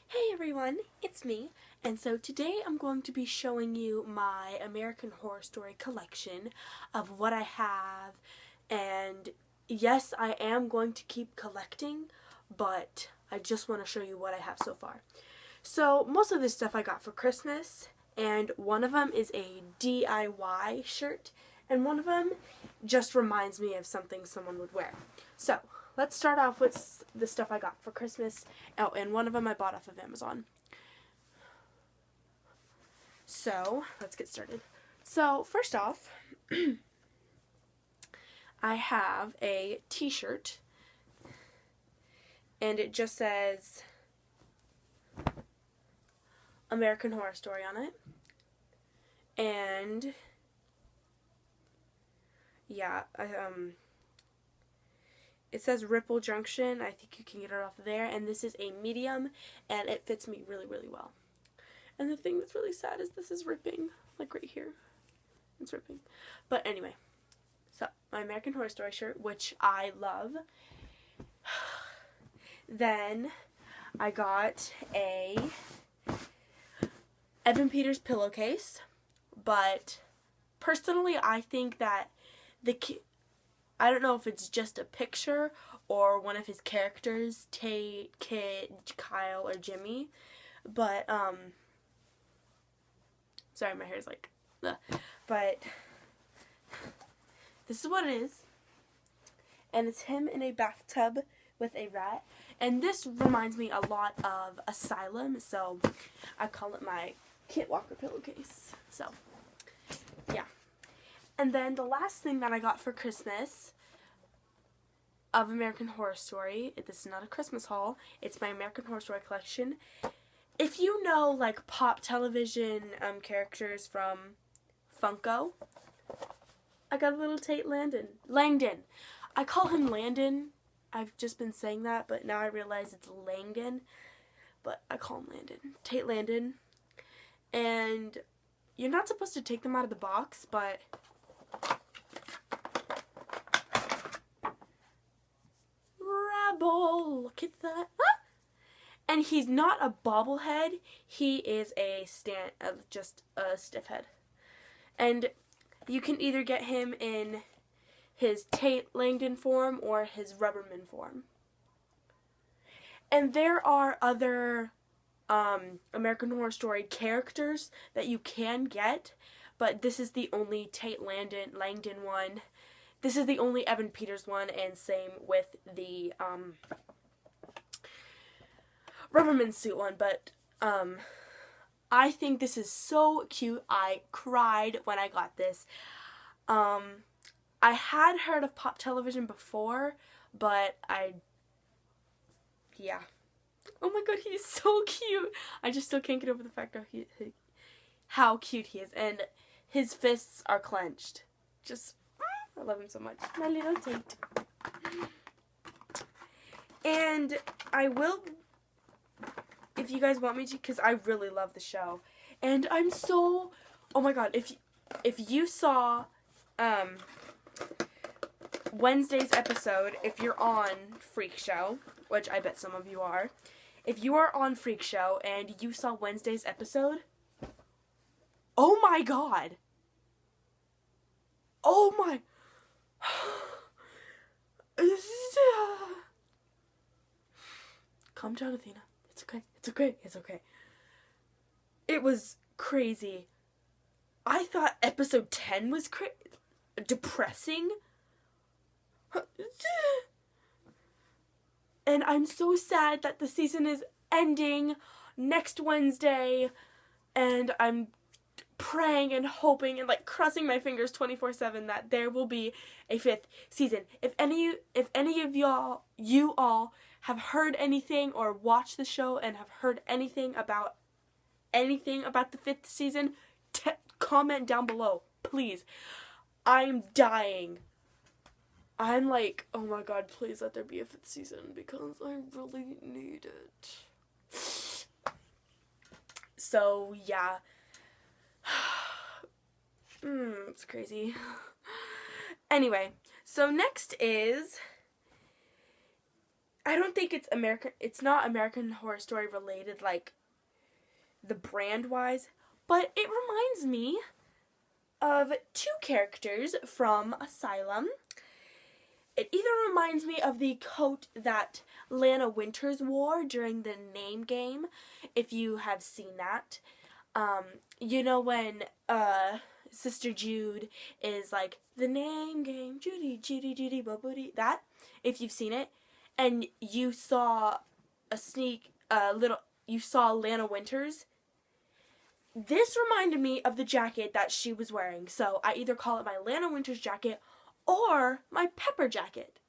Hey everyone, it's me, and so today I'm going to be showing you my American Horror Story collection of what I have, and yes, I am going to keep collecting, but I just want to show you what I have so far. So most of this stuff I got for Christmas, and one of them is a DIY shirt, and one of them just reminds me of something someone would wear. So let's start off with the stuff I got for Christmas. Oh, and one of them I bought off of Amazon. So let's get started. So first off, I have a t-shirt, and it just says American Horror Story on it. And yeah, it says Ripple Junction. I think you can get it off of there. And this is a medium, and it fits me really, really well. And the thing that's really sad is this is ripping, like right here. It's ripping. But anyway, so my American Horror Story shirt, which I love. Then I got a Evan Peters pillowcase, but personally I think that I don't know if it's just a picture or one of his characters, Tate, Kit, Kyle, or Jimmy, but sorry, my hair's like, ugh. But this is what it is, and it's him in a bathtub with a rat, and this reminds me a lot of Asylum, so I call it my Kit Walker pillowcase. So yeah. And then the last thing that I got for Christmas of American Horror Story, this is not a Christmas haul, it's my American Horror Story collection. If you know, like, pop television characters from Funko, I got a little Tate Langdon. I call him Landon. I've just been saying that, but now I realize it's Langdon. But I call him Landon. Tate Landon. And you're not supposed to take them out of the box, but Rebel, look at that. Ah! And he's not a bobblehead. He is just a stiff head. And you can either get him in his Tate Langdon form or his Rubberman form. And there are other American Horror Story characters that you can get, but this is the only Tate Langdon one. This is the only Evan Peters one, and same with the Rubberman suit one, but I think this is so cute. I cried when I got this. I had heard of pop television before, but yeah. Oh my god, he's so cute. I just still can't get over the fact of how cute he is, and his fists are clenched. I love him so much. My little Tate. And I will, if you guys want me to, because I really love the show. And I'm so, oh my god, if you saw Wednesday's episode, if you're on Freak Show, which I bet some of you are, if you are on Freak Show and you saw Wednesday's episode, oh my god. Oh my. Calm down, Athena. It's okay. It's okay. It's okay. It was crazy. I thought episode 10 was depressing. And I'm so sad that the season is ending next Wednesday, and I'm praying and hoping and like crossing my fingers 24/7 that there will be a 5th season. If any of you all have heard anything or watched the show and have heard anything about the 5th season, comment down below, please. I'm dying. I'm like, oh my god, please let there be a 5th season because I really need it. So yeah. It's crazy. Anyway, so next is I don't think it's not American Horror Story related, like, the brand wise, but it reminds me of two characters from Asylum. It either reminds me of the coat that Lana Winters wore during the Name game, if you have seen that. You know when Sister Jude is like, the Name game, Judy, Judy, Judy, Bobooty, that, if you've seen it, and you saw you saw Lana Winters, this reminded me of the jacket that she was wearing, so I either call it my Lana Winters jacket or my Pepper jacket,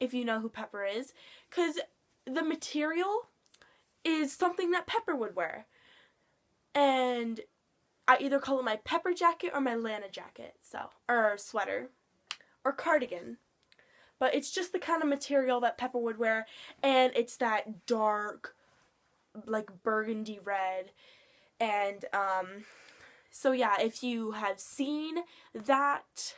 if you know who Pepper is, because the material is something that Pepper would wear. And I either call it my Pepper jacket or my Lana jacket, or sweater, or cardigan. But it's just the kind of material that Pepper would wear, and it's that dark, like, burgundy red. And, so yeah, if you have seen that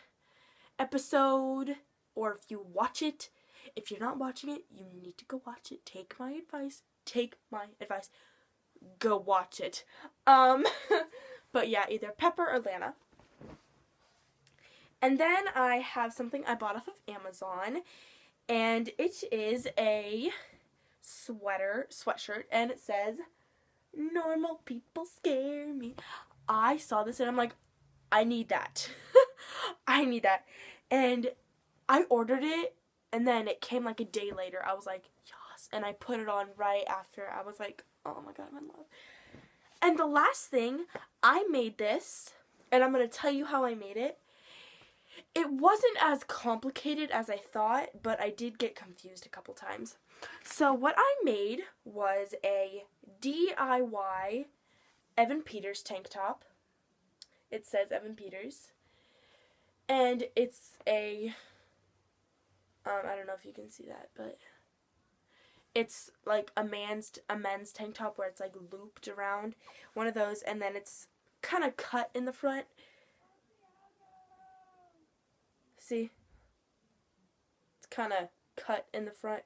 episode, or if you watch it, if you're not watching it, you need to go watch it. Take my advice. Go watch it. But yeah, either Pepper or Lana. And then I have something I bought off of Amazon, and it is a sweatshirt, and it says, "Normal people scare me." I saw this and I'm like, I need that. I need that. And I ordered it, and then it came like a day later. I was like, yes. And I put it on right after. I was like, oh my God, I'm in love. And the last thing, I made this, and I'm going to tell you how I made it. It wasn't as complicated as I thought, but I did get confused a couple times. So what I made was a DIY Evan Peters tank top. It says Evan Peters. And it's a, I don't know if you can see that, but it's like a men's tank top where it's like looped around, one of those, and then it's kind of cut in the front. See? It's kind of cut in the front.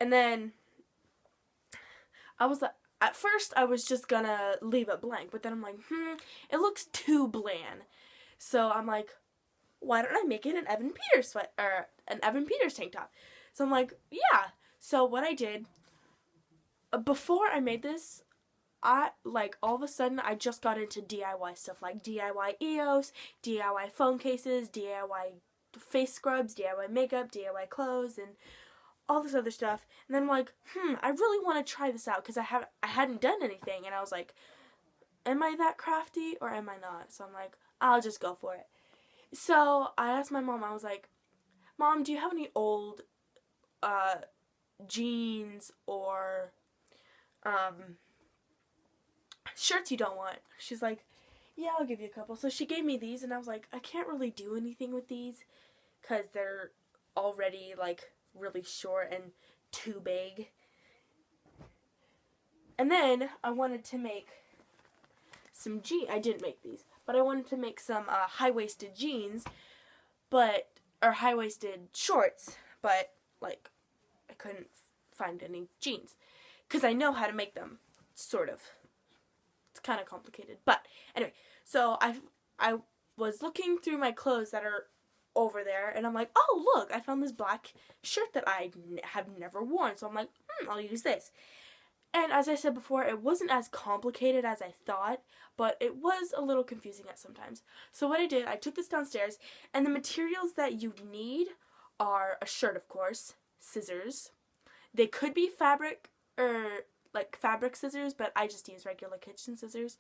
And then I was like, at first I was just gonna leave it blank, but then I'm like, it looks too bland. So I'm like, why don't I make it an Evan Peters an Evan Peters tank top? So I'm like, yeah. So what I did, before I made this, all of a sudden, I just got into DIY stuff, like DIY EOS, DIY phone cases, DIY face scrubs, DIY makeup, DIY clothes, and all this other stuff. And then I'm like, I really want to try this out, because I hadn't done anything, and I was like, am I that crafty, or am I not? So I'm like, I'll just go for it. So I asked my mom, I was like, Mom, do you have any old jeans or shirts you don't want? She's like, yeah, I'll give you a couple. So she gave me these, and I was like, I can't really do anything with these because they're already like really short and too big. And then I wanted to make some I didn't make these, but I wanted to make some high-waisted jeans, or high-waisted shorts, but like I couldn't find any jeans because I know how to make them, sort of. It's kind of complicated, but anyway, so I was looking through my clothes that are over there, and I'm like, oh look, I found this black shirt that I have never worn, so I'm like, I'll use this. And as I said before, it wasn't as complicated as I thought, but it was a little confusing at sometimes. So what I did, I took this downstairs, and the materials that you need are a shirt, of course, scissors. They could be fabric or like fabric scissors, but I just use regular kitchen scissors.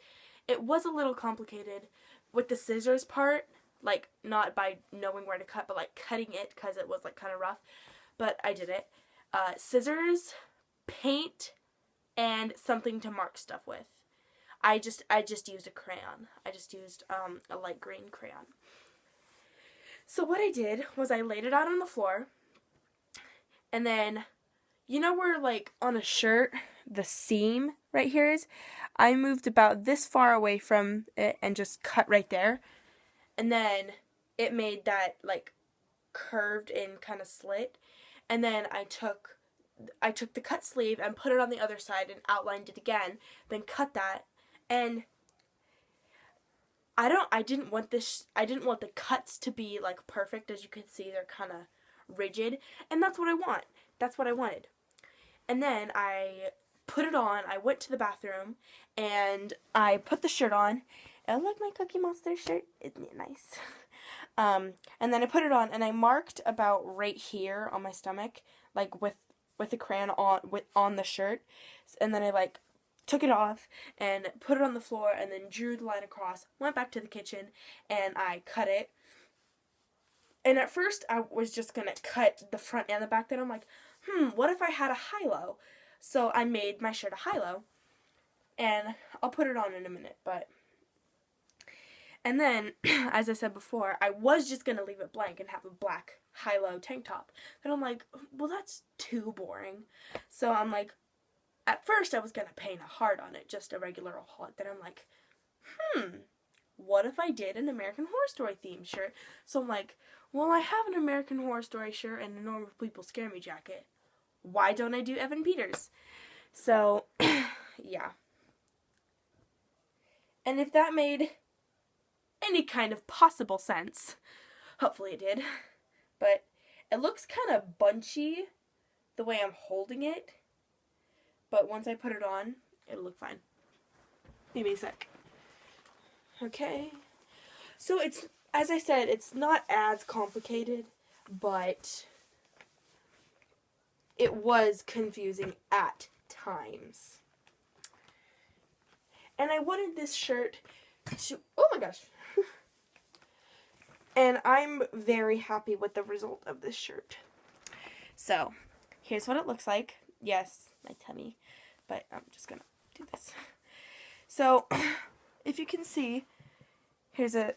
It was a little complicated with the scissors part, like not by knowing where to cut, but like cutting it because it was like kind of rough. But I did it. Scissors, paint, and something to mark stuff with. I just used a crayon. I just used a light green crayon. So what I did was I laid it out on the floor, and then, you know where like on a shirt the seam right here is? I moved about this far away from it and just cut right there, and then it made that like curved in kind of slit, and then I took I took the cut sleeve and put it on the other side and outlined it again, then cut that, and I didn't want the cuts to be like perfect. As you can see, they're kind of rigid, and that's what I want. That's what I wanted. And then I put it on. I went to the bathroom and I put the shirt on. I like my Cookie Monster shirt. Isn't it nice? And then I put it on and I marked about right here on my stomach, like with the crayon on the shirt. And then I like took it off and put it on the floor and then drew the line across, went back to the kitchen and I cut it. And at first I was just going to cut the front and the back. Then I'm like, what if I had a high-low? So I made my shirt a high-low. And I'll put it on in a minute, and then, as I said before, I was just going to leave it blank and have a black high-low tank top. Then I'm like, well, that's too boring. So I'm like, at first I was going to paint a heart on it, just a regular old heart. Then I'm like, what if I did an American Horror Story themed shirt? So I'm like, well, I have an American Horror Story shirt and a Normal People Scare Me jacket. Why don't I do Evan Peters? So, yeah. And if that made any kind of possible sense, hopefully it did, but it looks kind of bunchy the way I'm holding it, but once I put it on, it'll look fine. Give me a sec. Okay. So it's, as I said, it's not as complicated, but it was confusing at times. And I wanted this shirt to, oh my gosh. And I'm very happy with the result of this shirt. So, here's what it looks like. Yes, my tummy, but I'm just gonna do this. So, if you can see, so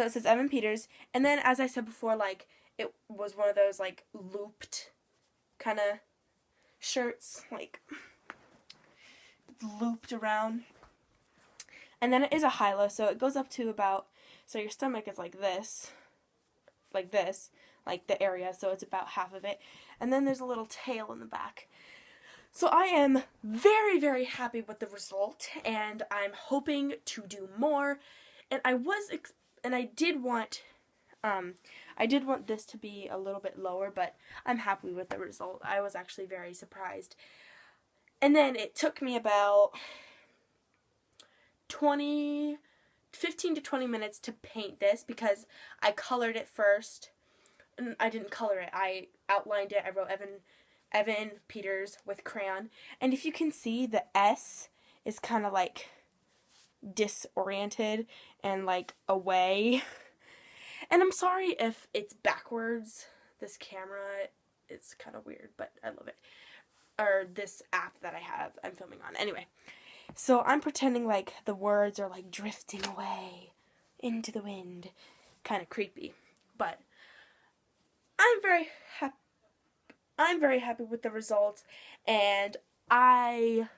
it says Evan Peters, and then as I said before, like, it was one of those, like, looped kind of shirts, like, looped around. And then it is a high-low, so it goes up to about, so your stomach is like this, like the area, so it's about half of it. And then there's a little tail in the back. So I am very, very happy with the result, and I'm hoping to do more. And I did want this to be a little bit lower, but I'm happy with the result. I was actually very surprised. And then it took me about 15 to 20 minutes to paint this because I colored it first. I didn't color it. I outlined it. I wrote Evan Peters with crayon. And if you can see, the S is kind of like disoriented and like away. And I'm sorry if it's backwards. This camera is kind of weird, but I love it. Or this app that I'm filming on. Anyway, so I'm pretending like the words are like drifting away into the wind. Kind of creepy. But I'm very happy with the results, and I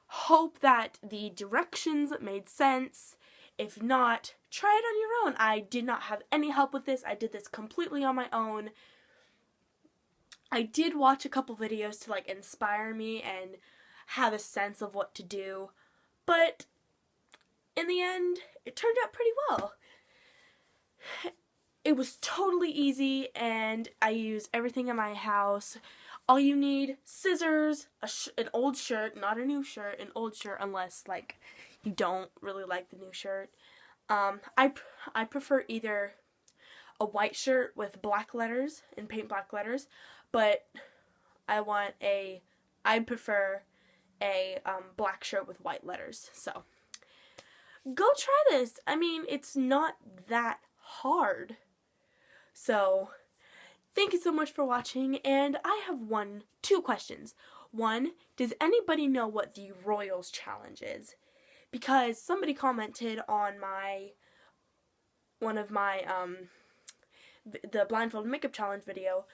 hope that the directions made sense. If not, try it on your own. I did not have any help with this. I did this completely on my own. I did watch a couple videos to like inspire me and have a sense of what to do, but in the end, it turned out pretty well. It was totally easy, and I used everything in my house. All you need, scissors, an old shirt, not a new shirt, an old shirt, unless like you don't really like the new shirt. I prefer either a white shirt with black letters and paint black letters, but I prefer a black shirt with white letters. So go try this. I mean, it's not that hard. So thank you so much for watching, and I have two questions. One, does anybody know what the Royals Challenge is? Because somebody commented on one of my the blindfold makeup challenge video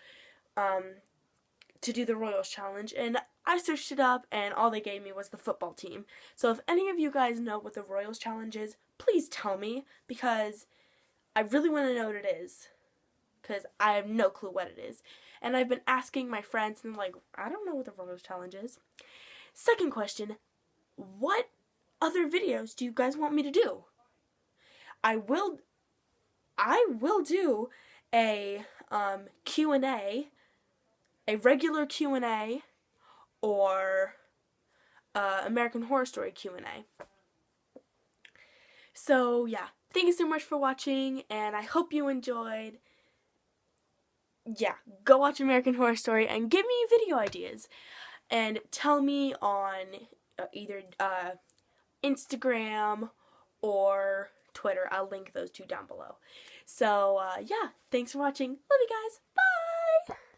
to do the Royals Challenge, and I searched it up, and all they gave me was the football team. So if any of you guys know what the Royals Challenge is, please tell me, because I really want to know what it is, because I have no clue what it is. and I've been asking my friends, and like, I don't know what the Rose Challenge is. Second question, what other videos do you guys want me to do? I will do a Q&A, a regular Q&A, or American Horror Story Q&A. So yeah, thank you so much for watching, and I hope you enjoyed. Yeah, go watch American Horror Story and give me video ideas, and tell me on either Instagram or Twitter. I'll link those two down below. So yeah, thanks for watching. Love you guys. Bye.